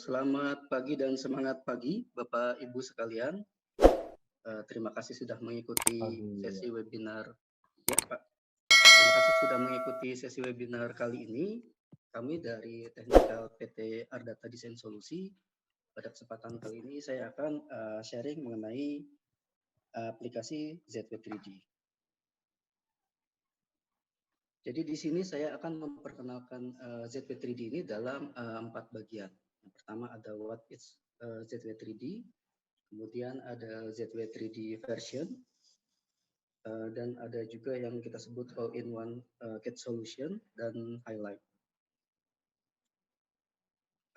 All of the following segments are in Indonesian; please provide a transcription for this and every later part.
selamat pagi dan semangat pagi Bapak Ibu sekalian. Terima kasih sudah mengikuti Pagi, sesi ya. webinar. Ya Pak, terima kasih sudah mengikuti sesi webinar kali ini. Kami dari Teknikal PT Ardata Desain Solusi. Pada kesempatan kali ini saya akan sharing mengenai aplikasi ZW3D. Jadi di sini saya akan memperkenalkan ZW3D ini dalam 4 bagian. Yang pertama ada what is ZW3D, kemudian ada ZW3D version, dan ada juga yang kita sebut all-in-one CAD solution dan highlight.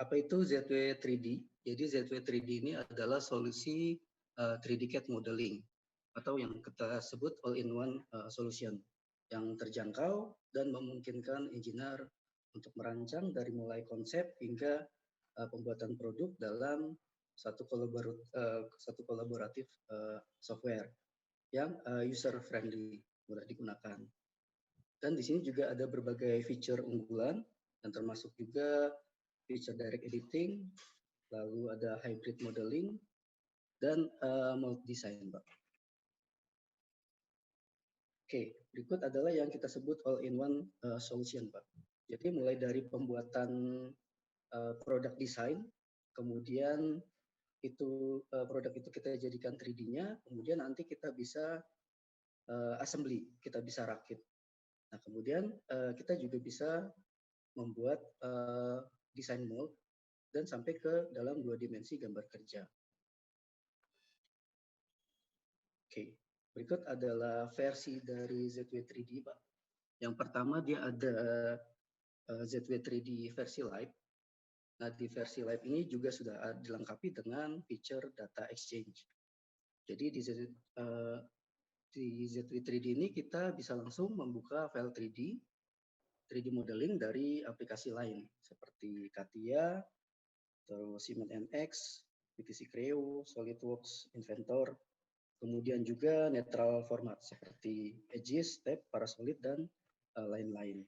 Apa itu ZW3D? Jadi ZW3D ini adalah solusi 3D CAD modeling atau yang kita sebut all-in-one solution yang terjangkau dan memungkinkan engineer untuk merancang dari mulai konsep hingga pembuatan produk dalam satu kolaboratif software yang user friendly, mudah digunakan. Dan di sini juga ada berbagai feature unggulan dan termasuk juga feature direct editing, lalu ada hybrid modeling dan mold design, Pak. Oke, berikut adalah yang kita sebut all-in-one solution, Pak. Jadi mulai dari pembuatan produk desain, kemudian itu produk itu kita jadikan 3D-nya, kemudian nanti kita bisa assembly, kita bisa rakit. Nah, kemudian kita juga bisa membuat desain mold dan sampai ke dalam 2 dimensi gambar kerja. Oke. Berikut adalah versi dari ZW3D, Pak. Yang pertama dia ada ZW3D versi Live. Nah, di versi Live ini juga sudah dilengkapi dengan feature data exchange. Jadi di ZW3D ini kita bisa langsung membuka file 3D modeling dari aplikasi lain seperti CATIA, terus Siemens NX, PTC Creo, SolidWorks, Inventor, kemudian juga netral format seperti Aegis, Step, Parasolid, dan lain-lain.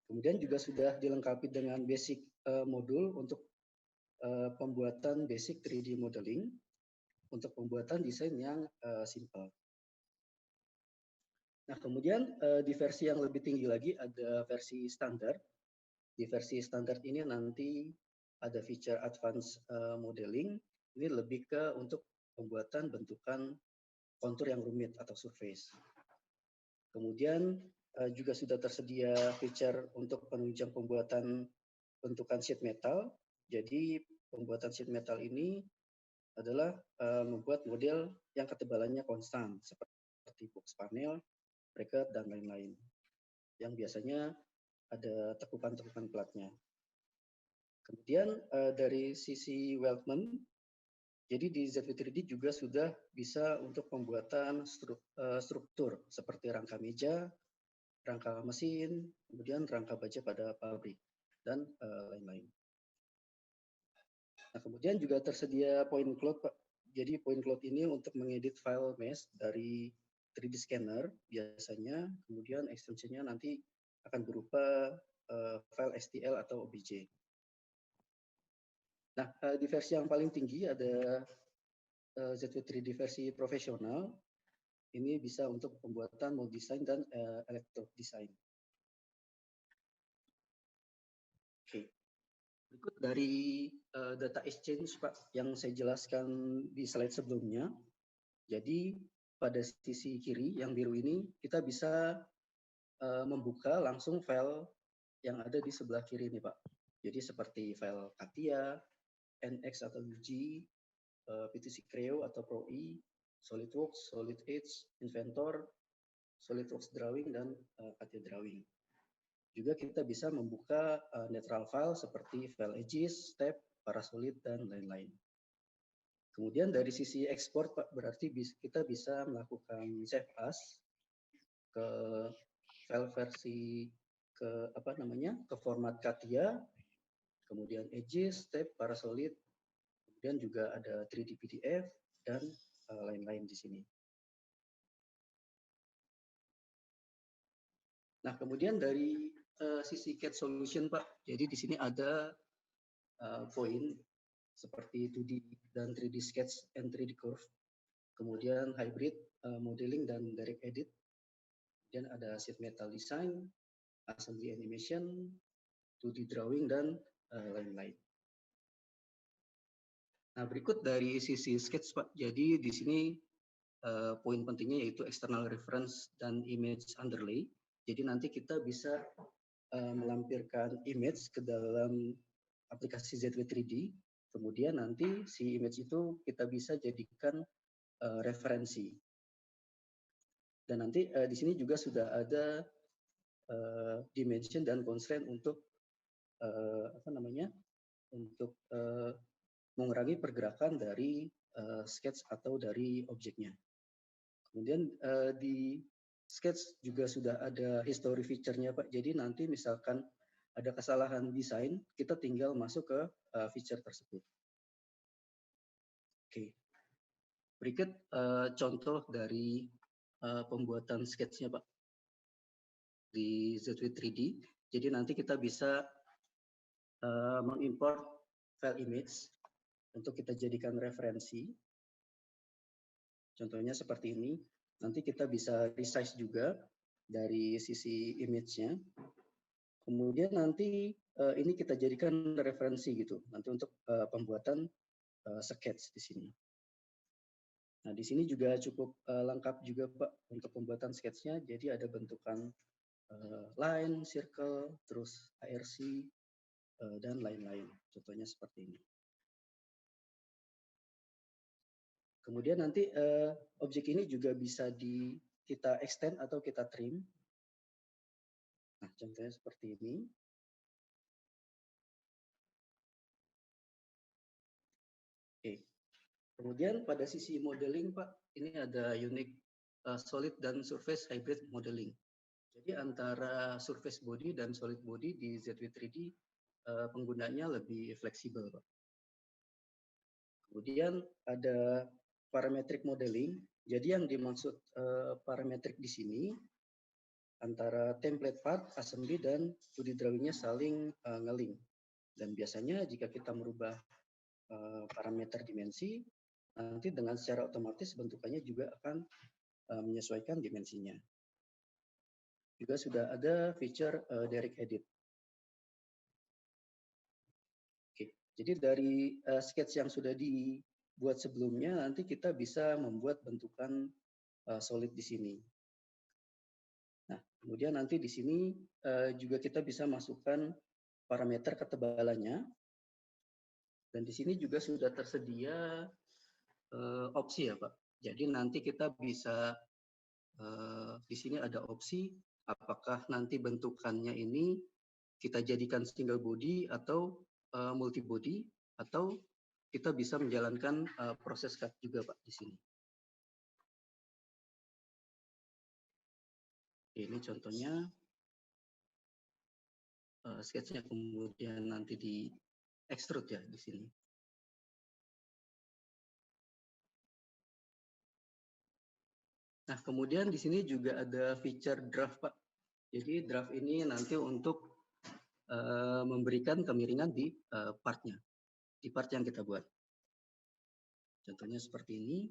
Kemudian juga sudah dilengkapi dengan basic modul untuk pembuatan basic 3D modeling untuk pembuatan desain yang simple. Nah, kemudian di versi yang lebih tinggi lagi ada versi standar. Di versi standar ini nanti ada feature advance modeling. Ini lebih ke untuk pembuatan bentukan kontur yang rumit atau surface. Kemudian juga sudah tersedia feature untuk penunjang pembuatan bentukan sheet metal. Jadi pembuatan sheet metal ini adalah membuat model yang ketebalannya konstan seperti box panel, bracket, dan lain-lain. Yang biasanya ada tekukan-tekukan platnya. Kemudian dari sisi weldment, jadi di ZW3D juga sudah bisa untuk pembuatan struktur seperti rangka meja, rangka mesin, kemudian rangka baja pada pabrik, dan lain-lain. Nah, kemudian juga tersedia point cloud, Pak. Jadi point cloud ini untuk mengedit file mesh dari 3D scanner biasanya, kemudian extensionnya nanti akan berupa file STL atau OBJ. Nah, di versi yang paling tinggi ada ZW3D versi profesional. Ini bisa untuk pembuatan mold design dan electrode design. Oke. Berikut dari data exchange, Pak, yang saya jelaskan di slide sebelumnya. Jadi pada sisi kiri yang biru ini kita bisa membuka langsung file yang ada di sebelah kiri ini, Pak. Jadi seperti file CATIA, NX atau UG, PTC Creo atau ProE, SolidWorks, Solid Edge, Inventor, SolidWorks Drawing, dan CATIA Drawing. Juga kita bisa membuka netral file seperti file Aegis, Step, Parasolid, dan lain-lain. Kemudian dari sisi ekspor, Pak, berarti kita bisa melakukan save as ke file versi ke format CATIA, kemudian Aegis, Step, Parasolid, kemudian juga ada 3D PDF dan lain-lain di sini. Nah, kemudian dari sisi CAD solution, Pak. Jadi di sini ada poin seperti 2D dan 3D sketch and 3D curve. Kemudian hybrid modeling dan direct edit. Kemudian ada sheet metal design, assembly animation, 2D drawing, dan lain-lain. Nah, berikut dari sisi sketch, Pak. Jadi di sini poin pentingnya yaitu external reference dan image underlay. Jadi nanti kita bisa melampirkan image ke dalam aplikasi ZW3D. Kemudian nanti si image itu kita bisa jadikan referensi. Dan nanti di sini juga sudah ada dimension dan constraint untuk untuk mengurangi pergerakan dari sketch atau dari objeknya. Kemudian di sketch juga sudah ada history feature-nya, Pak. Jadi nanti misalkan ada kesalahan desain, kita tinggal masuk ke feature tersebut. Oke. Berikut contoh dari pembuatan sketch-nya, Pak. Di ZW3D. Jadi nanti kita bisa mengimport file image untuk kita jadikan referensi. Contohnya seperti ini. Nanti kita bisa resize juga dari sisi image-nya. Kemudian nanti ini kita jadikan referensi gitu. Nanti untuk pembuatan sketch di sini. Nah, di sini juga cukup lengkap juga, Pak, untuk pembuatan sketch-nya. Jadi ada bentukan line, circle, terus ARC, dan lain-lain. Contohnya seperti ini. Kemudian nanti objek ini juga bisa kita extend atau kita trim. Nah, contohnya seperti ini. Oke. Kemudian pada sisi modeling, Pak, ini ada unique solid dan surface hybrid modeling. Jadi antara surface body dan solid body di ZW3D penggunanya lebih fleksibel, Pak. Kemudian ada parametric modeling. Jadi yang dimaksud parametric di sini antara template part, assembly, dan 2D drawing-nya saling nge-link. Dan biasanya jika kita merubah parameter dimensi, nanti dengan secara otomatis bentukannya juga akan menyesuaikan dimensinya. Juga sudah ada feature direct edit. Oke, jadi dari sketch yang sudah dibuat sebelumnya, nanti kita bisa membuat bentukan solid di sini. Nah, kemudian nanti di sini juga kita bisa masukkan parameter ketebalannya. Dan di sini juga sudah tersedia opsi ya, Pak. Jadi nanti kita bisa di sini ada opsi apakah nanti bentukannya ini kita jadikan single body atau multi body, atau kita bisa menjalankan proses cut juga, Pak, di sini. Ini contohnya sketch-nya kemudian nanti di extrude ya di sini. Nah, kemudian di sini juga ada feature draft, Pak. Jadi draft ini nanti untuk memberikan kemiringan di partnya, di part yang kita buat. Contohnya seperti ini.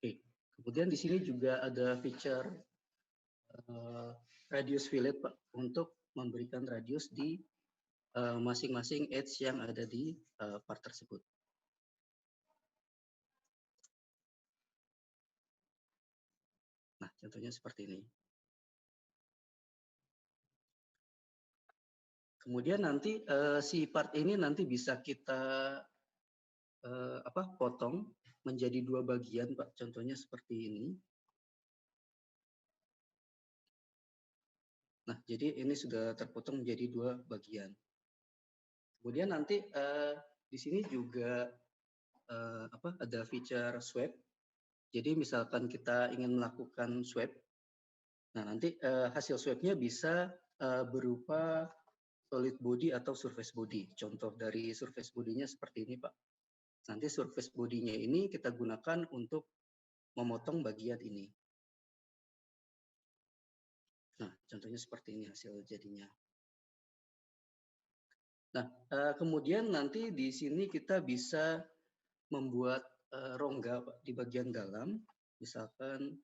Oke, kemudian di sini juga ada feature radius fillet, Pak, untuk memberikan radius di masing-masing edge yang ada di part tersebut. Nah, contohnya seperti ini. Kemudian nanti si part ini nanti bisa kita potong menjadi dua bagian, Pak. Contohnya seperti ini. Nah, jadi ini sudah terpotong menjadi dua bagian. Kemudian nanti di sini juga ada feature swap. Jadi misalkan kita ingin melakukan swap, nah nanti hasil swapnya bisa berupa solid body atau surface body. Contoh dari surface body-nya seperti ini, Pak. Nanti surface body-nya ini kita gunakan untuk memotong bagian ini. Nah, contohnya seperti ini hasil jadinya. Nah, kemudian nanti di sini kita bisa membuat rongga Pak, di bagian dalam, misalkan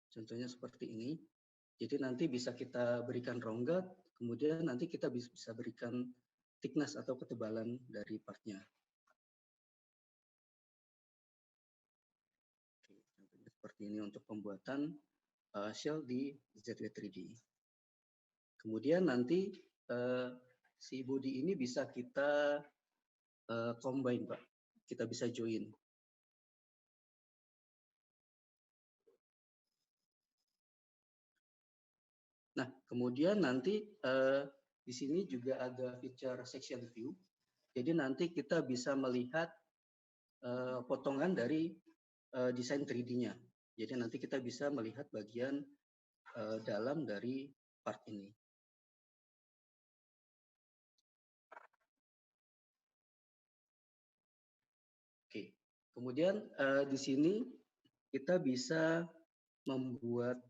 contohnya seperti ini. Jadi nanti bisa kita berikan rongga, kemudian nanti kita bisa berikan thickness atau ketebalan dari partnya. Oke, contohnya seperti ini untuk pembuatan shell di ZW3D. Kemudian nanti si body ini bisa kita combine Pak, kita bisa join. Nah, kemudian nanti di sini juga ada feature section view. Jadi nanti kita bisa melihat potongan dari desain 3D-nya. Jadi nanti kita bisa melihat bagian dalam dari part ini. Oke, kemudian di sini kita bisa membuat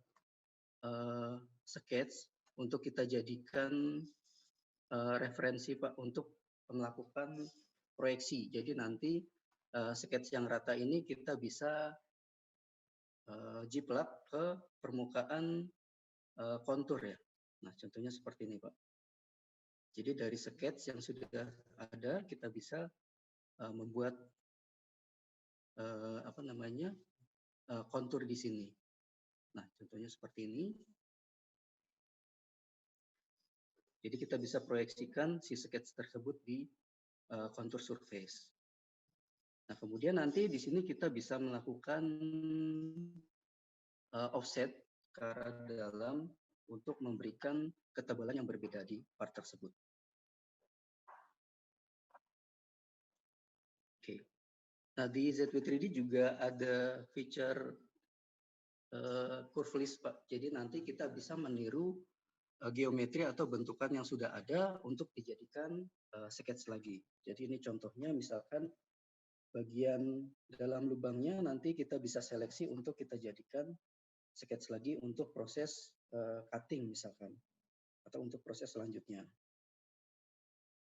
sketch untuk kita jadikan referensi Pak untuk melakukan proyeksi. Jadi nanti sketch yang rata ini kita bisa jiplak ke permukaan kontur ya. Nah, contohnya seperti ini Pak. Jadi dari sketch yang sudah ada kita bisa membuat apa namanya kontur di sini. Nah, contohnya seperti ini. Jadi kita bisa proyeksikan si sketch tersebut di kontur surface. Nah, kemudian nanti di sini kita bisa melakukan offset ke arah dalam untuk memberikan ketebalan yang berbeda di part tersebut. Oke. Nah, di ZW3D juga ada feature curve list, Pak. Jadi nanti kita bisa meniru geometri atau bentukan yang sudah ada untuk dijadikan sketch lagi. Jadi ini contohnya misalkan bagian dalam lubangnya nanti kita bisa seleksi untuk kita jadikan sketch lagi untuk proses cutting misalkan atau untuk proses selanjutnya.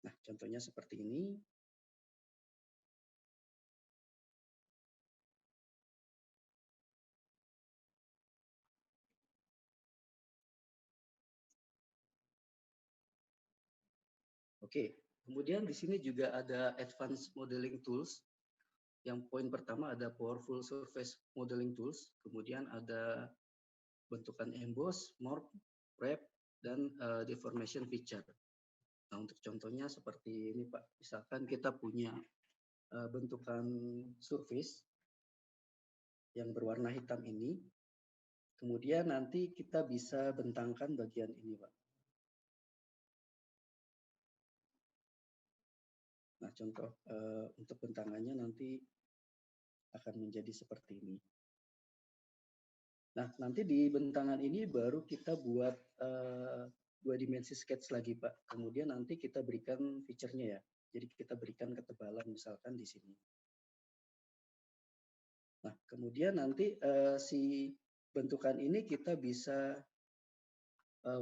Nah, contohnya seperti ini. Oke, kemudian di sini juga ada advanced modeling tools. Yang poin pertama ada powerful surface modeling tools, kemudian ada bentukan emboss, morph, wrap, dan deformation feature. Nah, untuk contohnya seperti ini Pak, misalkan kita punya bentukan surface yang berwarna hitam ini, kemudian nanti kita bisa bentangkan bagian ini Pak. Nah, contoh untuk bentangannya nanti akan menjadi seperti ini. Nah, nanti di bentangan ini baru kita buat dua dimensi sketch lagi, Pak. Kemudian nanti kita berikan feature-nya ya. Jadi kita berikan ketebalan misalkan di sini. Nah, kemudian nanti si bentukan ini kita bisa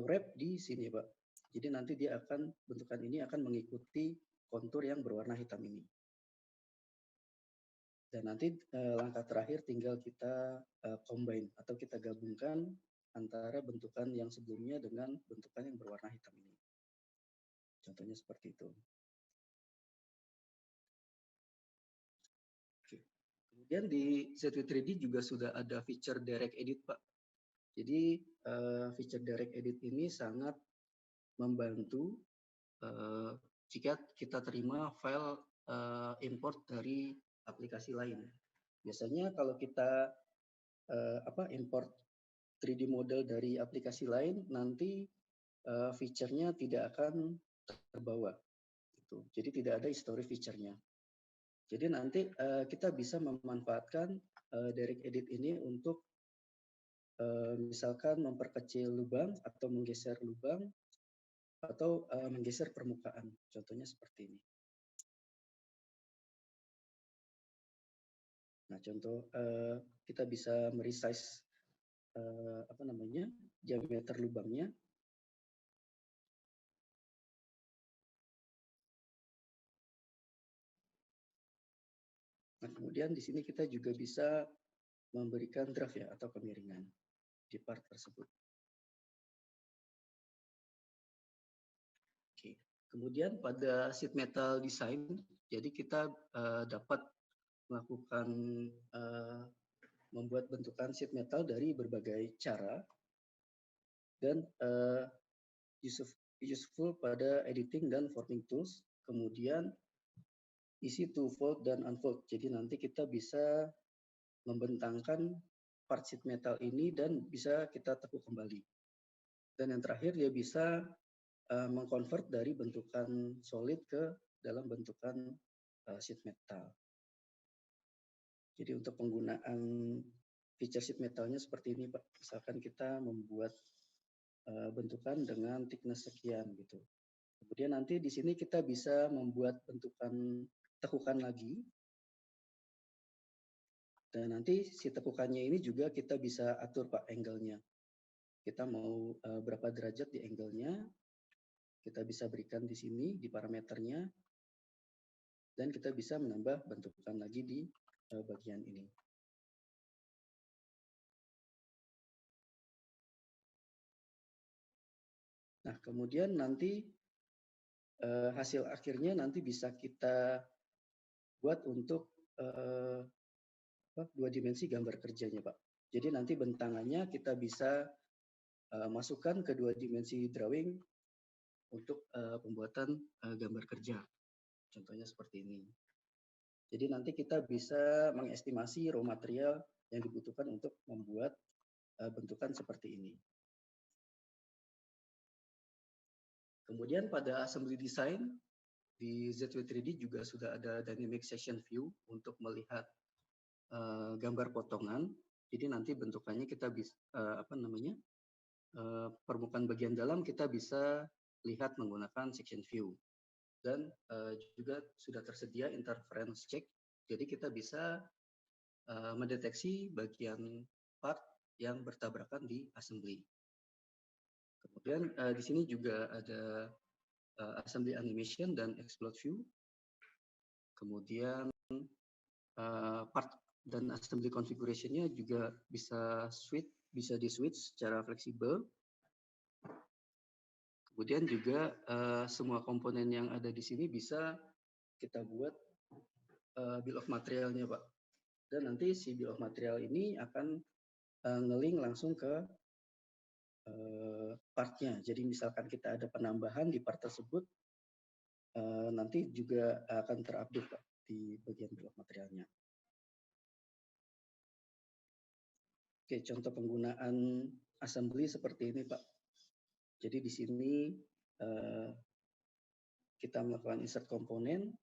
wrap di sini, Pak. Jadi nanti dia akan, bentukan ini akan mengikuti kontur yang berwarna hitam ini. Dan nanti langkah terakhir tinggal kita combine atau kita gabungkan antara bentukan yang sebelumnya dengan bentukan yang berwarna hitam ini. Contohnya seperti itu. Oke. Kemudian di ZW3D juga sudah ada feature direct edit, Pak. Jadi feature direct edit ini sangat membantu jika kita terima file import dari aplikasi lain. Biasanya kalau kita import 3D model dari aplikasi lain, nanti feature-nya tidak akan terbawa. Gitu. Jadi tidak ada history feature-nya. Jadi nanti kita bisa memanfaatkan direct edit ini untuk misalkan memperkecil lubang atau menggeser lubang atau menggeser permukaan. Contohnya seperti ini. Nah, contoh kita bisa meresize diameter lubangnya. Nah, kemudian di sini kita juga bisa memberikan draft ya atau kemiringan di part tersebut. Oke. Kemudian pada sheet metal design, jadi kita dapat melakukan membuat bentukan sheet metal dari berbagai cara dan useful pada editing dan forming tools. Kemudian easy to fold dan unfold. Jadi nanti kita bisa membentangkan part sheet metal ini dan bisa kita tekuk kembali. Dan yang terakhir dia bisa mengkonvert dari bentukan solid ke dalam bentukan sheet metal. Jadi untuk penggunaan feature sheet metalnya seperti ini, Pak. Misalkan kita membuat bentukan dengan thickness sekian gitu. Kemudian nanti di sini kita bisa membuat bentukan tekukan lagi. Dan nanti si tekukannya ini juga kita bisa atur Pak angle-nya. Kita mau berapa derajat di angle-nya, kita bisa berikan di sini di parameternya, dan kita bisa menambah bentukan lagi di bagian ini. Nah, kemudian nanti hasil akhirnya nanti bisa kita buat untuk dua dimensi gambar kerjanya, Pak. Jadi nanti bentangannya kita bisa masukkan ke dua dimensi drawing untuk pembuatan gambar kerja. Contohnya seperti ini. Jadi nanti kita bisa mengestimasi raw material yang dibutuhkan untuk membuat bentukan seperti ini. Kemudian pada assembly design di ZW3D juga sudah ada dynamic section view untuk melihat gambar potongan. Jadi nanti bentukannya kita bisa permukaan bagian dalam kita bisa lihat menggunakan section view. Dan juga sudah tersedia interference check. Jadi kita bisa mendeteksi bagian part yang bertabrakan di assembly. Kemudian di sini juga ada assembly animation dan explode view. Kemudian part dan assembly configuration-nya juga bisa di switch secara fleksibel. Kemudian juga semua komponen yang ada di sini bisa kita buat bill of materialnya, Pak. Dan nanti si bill of material ini akan nge-link langsung ke partnya. Jadi misalkan kita ada penambahan di part tersebut, nanti juga akan terupdate Pak di bagian bill of materialnya. Oke, contoh penggunaan assembly seperti ini Pak. Jadi di sini kita melakukan insert komponen.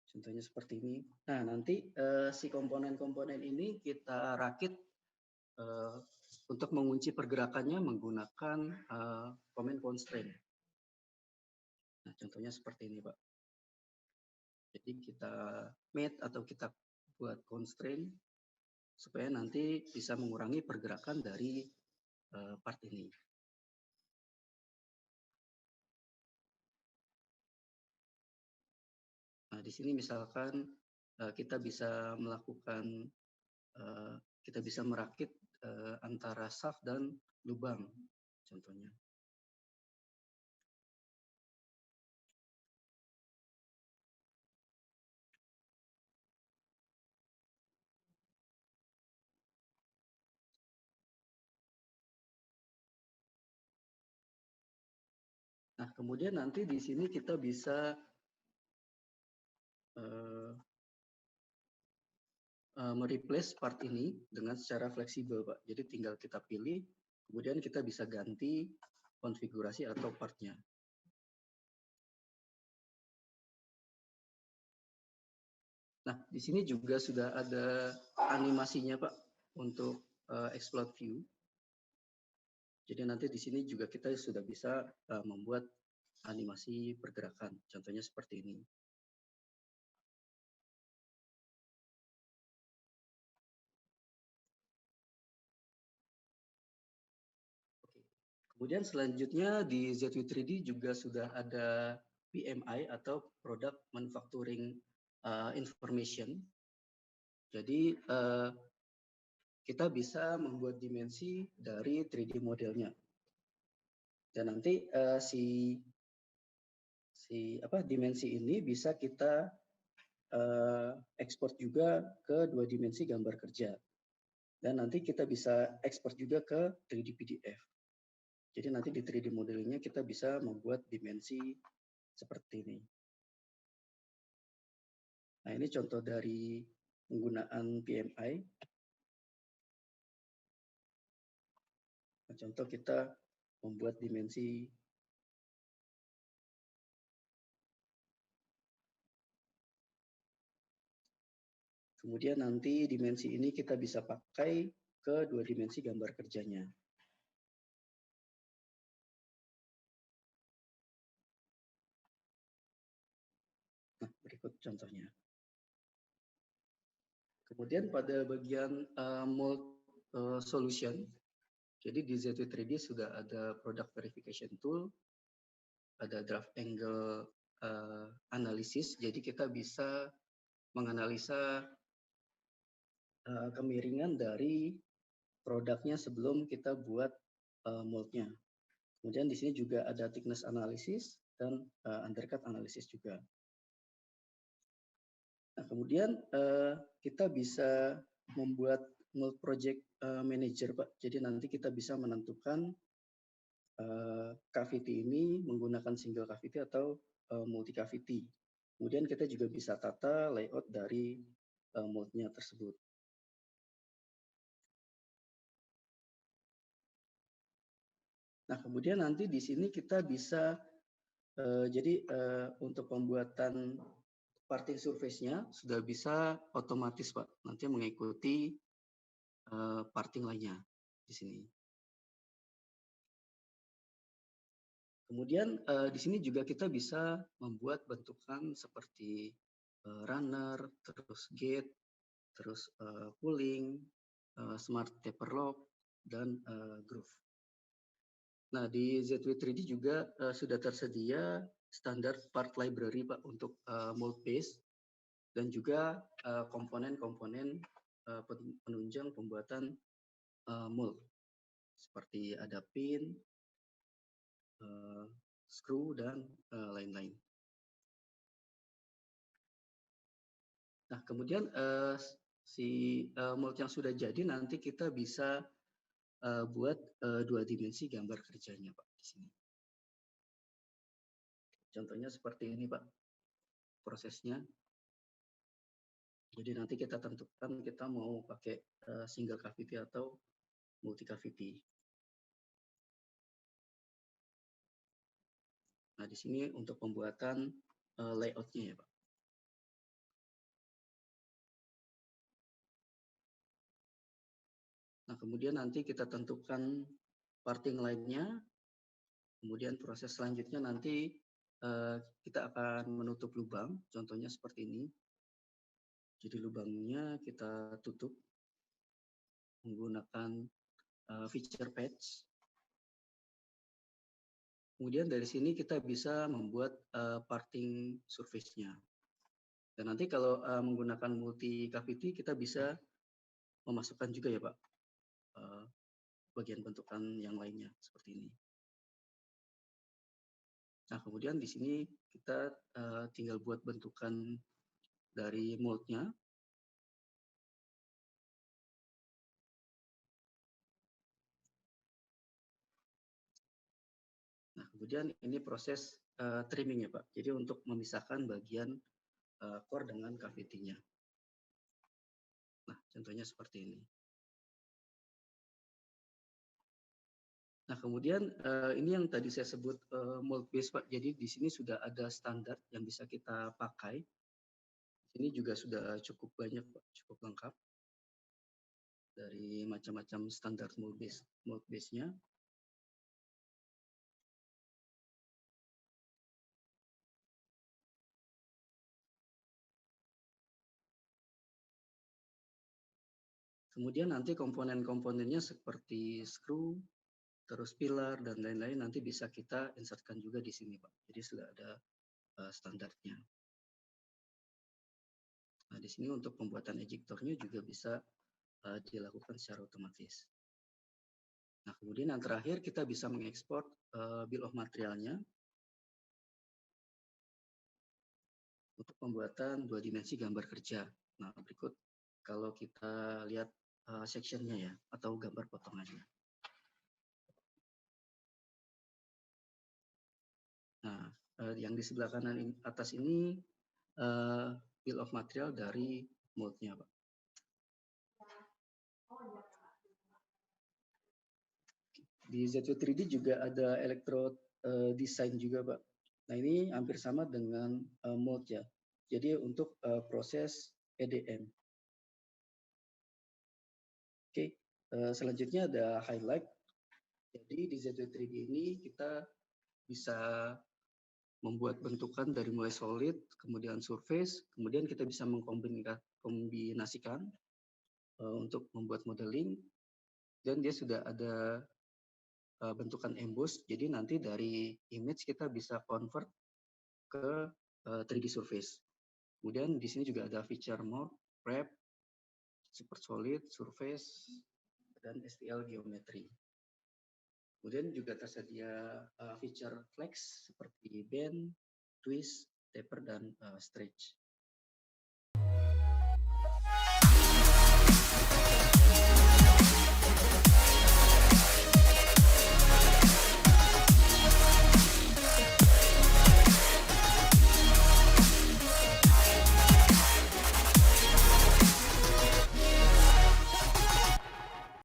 Contohnya seperti ini. Nah, nanti si komponen-komponen ini kita rakit untuk mengunci pergerakannya menggunakan command constraint. Nah, contohnya seperti ini, Pak. Jadi kita mate atau kita buat constraint supaya nanti bisa mengurangi pergerakan dari part ini. Nah, di sini misalkan kita bisa melakukan, kita bisa merakit antara shaft dan lubang, contohnya. Nah, kemudian nanti di sini kita bisa mereplace part ini dengan secara fleksibel, Pak. Jadi tinggal kita pilih, kemudian kita bisa ganti konfigurasi atau partnya. Nah, di sini juga sudah ada animasinya, Pak, untuk explode view. Jadi nanti di sini juga kita sudah bisa membuat animasi pergerakan. Contohnya seperti ini. Kemudian selanjutnya di ZW3D juga sudah ada PMI atau Product Manufacturing Information. Jadi kita bisa membuat dimensi dari 3D modelnya. Dan nanti dimensi ini bisa kita ekspor juga ke 2 dimensi gambar kerja. Dan nanti kita bisa ekspor juga ke 3D PDF. Jadi nanti di 3D modelingnya kita bisa membuat dimensi seperti ini. Nah, ini contoh dari penggunaan PMI. Nah, contoh kita membuat dimensi. Kemudian nanti dimensi ini kita bisa pakai ke 2 dimensi gambar kerjanya. Nah, berikut contohnya. Kemudian pada bagian mold solution, jadi di ZW3D sudah ada product verification tool, ada draft angle analisis, jadi kita bisa menganalisa kemiringan dari produknya sebelum kita buat moldnya. Kemudian di sini juga ada thickness analysis dan undercut analysis juga. Nah, kemudian kita bisa membuat mold project manager, Pak. Jadi nanti kita bisa menentukan cavity ini menggunakan single cavity atau multi cavity. Kemudian kita juga bisa tata layout dari moldnya tersebut. Nah, kemudian nanti di sini kita bisa jadi untuk pembuatan parting surface-nya sudah bisa otomatis, Pak. Nanti mengikuti parting lainnya di sini. Kemudian di sini juga kita bisa membuat bentukan seperti runner, terus gate, terus pulling, smart taper lock, dan groove. Nah, di ZW3D juga sudah tersedia standar part library, Pak, untuk mold base dan juga komponen-komponen penunjang pembuatan mold seperti ada pin, screw, dan lain-lain. Nah, kemudian si mold yang sudah jadi nanti kita bisa buat 2 dimensi gambar kerjanya, Pak, di sini. Contohnya seperti ini, Pak, prosesnya. Jadi nanti kita tentukan kita mau pakai single cavity atau multi cavity. Nah, di sini untuk pembuatan layoutnya ya, Pak. Nah, kemudian nanti kita tentukan parting line-nya. Kemudian proses selanjutnya nanti kita akan menutup lubang, contohnya seperti ini. Jadi lubangnya kita tutup menggunakan feature patch. Kemudian dari sini kita bisa membuat parting surface-nya. Dan nanti kalau menggunakan multi cavity kita bisa memasukkan juga ya, Pak, bagian bentukan yang lainnya seperti ini. Nah, kemudian di sini kita tinggal buat bentukan dari moldnya. Nah, kemudian ini proses trimming ya, Pak. Jadi untuk memisahkan bagian core dengan cavity-nya. Nah, contohnya seperti ini. Nah, kemudian ini yang tadi saya sebut mold base, Pak. Jadi di sini sudah ada standar yang bisa kita pakai. Ini juga sudah cukup banyak, Pak, cukup lengkap dari macam-macam standar mold base-nya. Kemudian nanti komponen-komponennya seperti screw, terus pilar dan lain-lain nanti bisa kita insertkan juga di sini, Pak. Jadi sudah ada standarnya. Nah, di sini untuk pembuatan ejectornya juga bisa dilakukan secara otomatis. Nah, kemudian yang terakhir kita bisa mengekspor bill of materialnya untuk pembuatan 2 dimensi gambar kerja. Nah, berikut kalau kita lihat sectionnya ya, atau gambar potongannya. Nah, yang di sebelah kanan atas ini bill of material dari mold-nya, Pak. Di ZW3D juga ada electrode design juga, Pak. Nah, ini hampir sama dengan mold ya. Jadi untuk proses EDM. Oke, selanjutnya ada highlight. Jadi di ZW3D ini kita bisa membuat bentukan dari mulai solid, kemudian surface, kemudian kita bisa mengkombinasikan untuk membuat modeling, dan dia sudah ada bentukan emboss, jadi nanti dari image kita bisa convert ke 3D surface. Kemudian di sini juga ada feature mode, wrap, super solid, surface, dan STL geometry. Kemudian juga tersedia feature flex seperti bend, twist, taper, dan stretch.